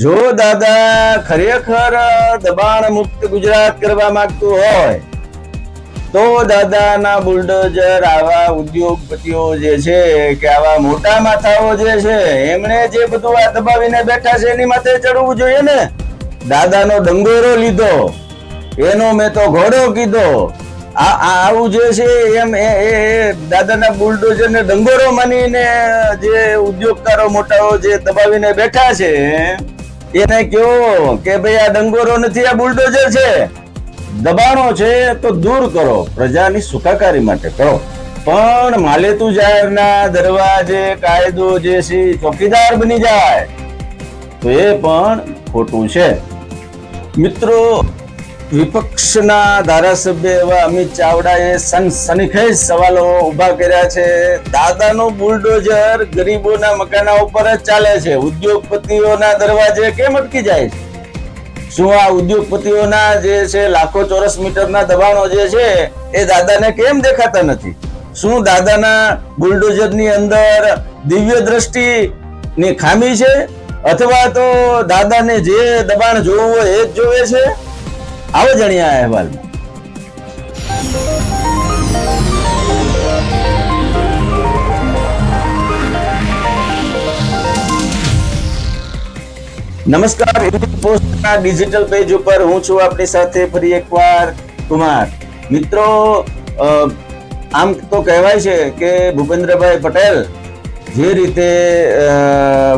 જો દાદા ખરેખર દબાણ મુક્ત ગુજરાત કરવા માંગતું હોય તો દાદાના બુલડોઝર આવા ઉદ્યોગપતિઓ જે છે કે આવા મોટા માથાઓ જે છે એમણે જે બધું આ દબાવીને બેઠા છે એની માથે ચડવું જોઈએ ને. દાદાનો ડંગોરો લીધો, એનો મેં તો ઘોડો કીધો. આવું જે છે એમ એ દાદાના બુલડોઝર ને ડંગોરો માનીને જે ઉદ્યોગકારો મોટાઓ જે દબાવીને બેઠા છે એને કહો કે ભાઈ આ ડંગોરો નથી, આ બુલડોઝર છે. દબાણો છે તો દૂર કરો, પ્રજાની સુખાકારી માટે કરો, પણ માલેતુ જાહેરના દરવાજે કાયદો જે છે ચોકીદાર બની જાય તો એ પણ ખોટું છે. મિત્રો, વિપક્ષના ધારાસભ્ય એવા અમિત ચાવડાએ સનસનીખેજ સવાલો ઉભા કર્યા છે. દાદાનો બુલડોઝર ગરીબોના મકાના ઉપર જ ચાલે છે, ઉદ્યોગપતિઓના દરવાજે કેમ અટકી જાય છે? શું આ ઉદ્યોગપતિઓના જે છે લાખો ચોરસ મીટરના દબાણો જે છે એ દાદાને કેમ દેખાતા નથી? શું દાદાના બુલડોઝરની અંદર દિવ્ય દ્રષ્ટિની ખામી છે, અથવા તો દાદાને જે દબાણ જોવું હોય એ જ જોવે છે? આવો જાણીએ આ અહેવાલમાં. નમસ્કાર, પોસ્ટના ડિજિટલ પેજ ઉપર હું છું આપની સાથે ફરી એકવાર કુમાર. મિત્રો, આમ તો કહેવાય છે કે ભૂપેન્દ્રભાઈ પટેલ જે રીતે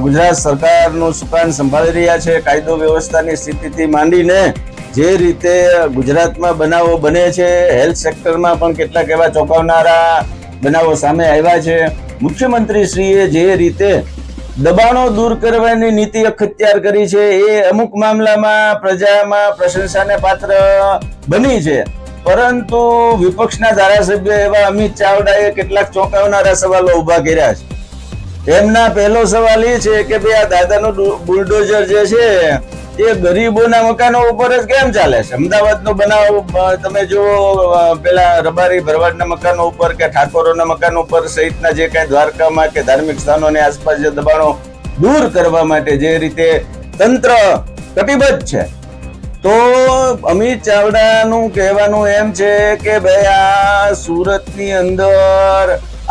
ગુજરાત સરકારનું સુકાન સંભાળી રહ્યા છે, કાયદો વ્યવસ્થાની સ્થિતિથી માંડીને જે રીતે ગુજરાતમાં બનાવો બને છે, હેલ્થ સેક્ટરમાં પણ કેટલાક એવા ચોંકાવનારા બનાવો સામે આવ્યા છે. મુખ્યમંત્રીશ્રીએ જે રીતે દબાણો દૂર કરવાની નીતિ અખત્યાર કરી છે એ અમુક મામલામાં પ્રજામાં પ્રશંસાને પાત્ર બની છે, પરંતુ વિપક્ષના ધારાસભ્ય એવા અમિત ચાવડાએ કેટલાક ચોંકાવનારા સવાલો ઉભા કર્યા છે. એમના પહેલો સવાલ એ છે કે ભાઈ આ દાદાનું બુલડોઝર જે છે એ ગરીબોના મકાનો ઉપર જ કેમ ચાલે છે? અમદાવાદનો બનાવ તમે જુઓ, પેલા રબારી ભરવાડના મકાનો ઉપર કે ઠાકોરોના મકાનો ઉપર સહિતના જે કઈ દ્વારકામાં કે ધાર્મિક સ્થાનોની આસપાસ જે દબાણો દૂર કરવા માટે જે રીતે તંત્ર કટિબદ્ધ છે, તો અમિત ચાવડાનું કહેવાનું એમ છે કે ભાઈ આ સુરતની અંદર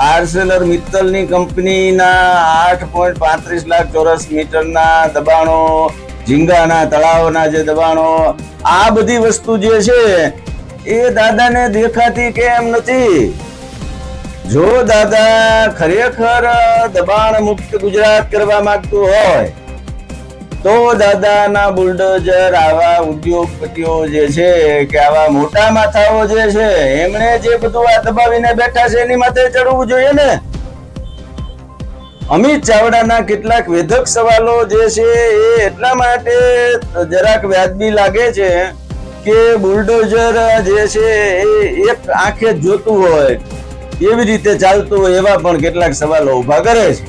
આર્સેલર મિત્તલની કંપનીના 8.35 લાખ ચોરસ મીટરના દબાણો, ઝીંગાના તળાવના જે દબાણો, આ બધી વસ્તુ જે છે એ દાદાને દેખાતી કેમ નથી? જો દાદા ખરેખર દબાણ મુક્ત ગુજરાત કરવા માંગતું હોય તો દાદાના બુલડોઝર આવા ઉદ્યોગપતિઓ જે છે કે આવા મોટા માથાઓ જે છે એમણે જે બધું આ દબાવીને બેઠા છે એની માથે ચડવું જોઈએ ને. અમિત ચાવડાના કેટલાક વેધક સવાલો જે છે એ એટલા માટે જરાક વ્યાજબી લાગે છે કે બુલડોઝર જે છે એ એક આંખે જોતું હોય એવી રીતે ચાલતું હોય એવા પણ કેટલાક સવાલો ઉભા કરે છે.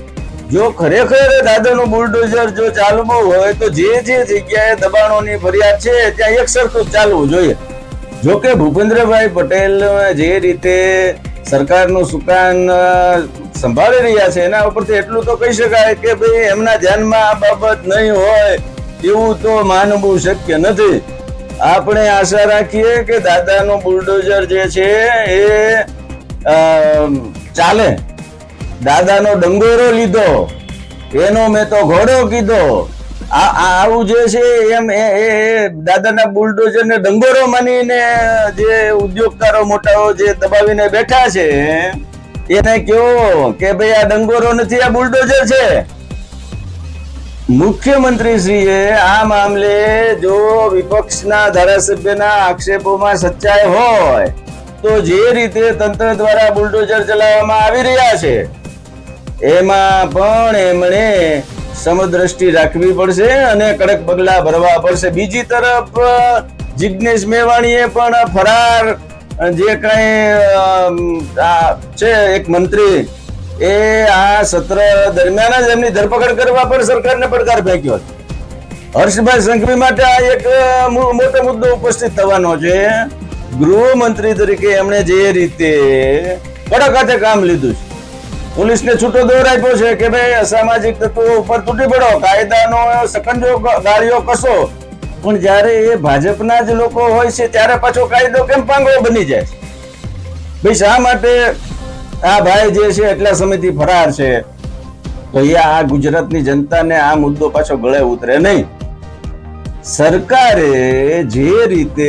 જો ખરેખર દાદાનું બુલડોઝર જો ચાલવું હોય તો જે જગ્યાએ દબાણોની ફરિયાદ છે ત્યાં એક સરખું ચાલવું જોઈએ. જો કે ભૂપેન્દ્રભાઈ પટેલ જે રીતે સરકારનું સુકાન સંભાળી રહ્યા છે એના ઉપરથી એટલું તો કહી શકાય કે ભાઈ એમના ધ્યાનમાં આ બાબત નહીં હોય એવું તો માનવું શક્ય નથી. આપણે આશા રાખીએ કે દાદાનું બુલડોઝર જે છે એ ચાલે. દાદાનો ડંગોરો લીધો, એનો મેં તો ઘોડો કીધો. આવું જે છે એમ એ દાદાના બુલડોઝર ને ડંગોરો માનીને જે ઉદ્યોગકારો મોટાઓ જે દબાવીને બેઠા છે એને કહો કે ભાઈ આ ડંગોરો નથી, આ બુલડોઝર છે. મુખ્યમંત્રીશ્રીએ આ મામલે જો વિપક્ષના ધારાસભ્યના આક્ષેપોમાં સચ્ચાઈ હોય તો જે રીતે તંત્ર દ્વારા બુલડોઝર ચલાવવામાં આવી રહ્યા છે એમાં પણ એમણે સમદ્રષ્ટિ રાખવી પડશે અને કડક પગલા ભરવા પડશે. બીજી તરફ જિગ્નેશ મેવાણીએ પણ ફરાર જે કઈ છે એક મંત્રી એ આ સત્ર દરમિયાન જ એમની ધરપકડ કરવા પર સરકારને પડકાર ફેંક્યો હતો. હર્ષભાઈ સંઘવી માટે આ એક મોટો મુદ્દો ઉપસ્થિત થવાનો છે. ગૃહમંત્રી તરીકે એમણે જે રીતે કડક હાથે કામ લીધું છે પોલીસને છૂટો દોર આપ્યો છે કે ભાઈ અસામાજિક તત્વો ઉપર તૂટી પડો, કાયદાનો સકંજો ગાળ્યો કસો. પણ જ્યારે એ ભાજપના જ લોકો હોય છે ત્યારે પાછો કાયદો કેમ પાંગળો બની જાય? ભાઈ શા માટે આ ભાઈ જે છે એટલા સમયથી ફરાર છે? તો એ આ ગુજરાતની જનતાને આ મુદ્દો પાછો ગળે ઉતરે નહીં. સરકારે જે રીતે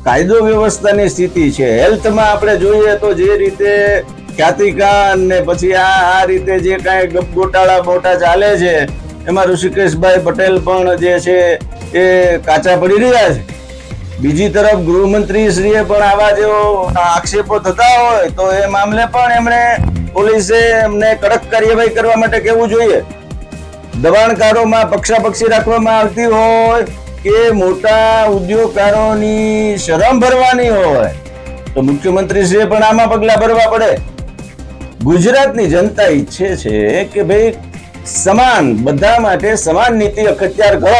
કાયદો વ્યવસ્થાની સ્થિતિ છે, હેલ્થમાં આપણે જોઈએ તો જે રીતે ખ્યાતિકાન ને પછી આ રીતે જે કાંઈ ગોટાળા બોટા ચાલે છે એમાં ઋષિકેશભાઈ પટેલ પણ જે છે એ કાચા પડી રહ્યા છે. બીજી તરફ ગૃહમંત્રી શ્રીએ પણ આવા જો આક્ષેપો થતા હોય તો એ મામલે પણ એમણે પોલીસે એમને કડક કાર્યવાહી કરવા માટે કહેવું જોઈએ. દબાણકારોમાં પક્ષાપક્ષી રાખવામાં આવતી હોય કે મોટા ઉદ્યોગકારોની શરમ ભરવાની હોય તો મુખ્યમંત્રીશ્રીએ પણ આમાં પગલા ભરવા પડે. ગુજરાતની જનતા ઈચ્છે છે કે ભાઈ સમાન, બધા માટે સમાન નીતિ અખત્યાર કરો.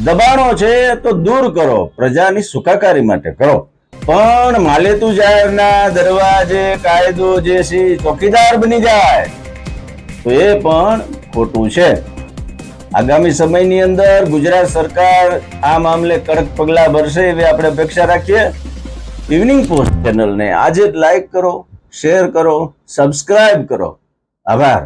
દબાણો છે તો દૂર કરો, પ્રજાની સુખાકારી માટે કરો. પણ માલેતુ જાહેરના દરવાજે કાયદો જે છે ચોકીદાર બની જાય તો એ પણ ખોટું છે. આગામી સમયની અંદર ગુજરાત સરકાર આ મામલે કડક પગલા ભરશે એવી આપણે અપેક્ષા રાખીએ. ઇવનિંગ પોસ્ટ ચેનલને આજે જ લાઈક કરો, શેર કરો, સબસ્ક્રાઇબ કરો. આભાર.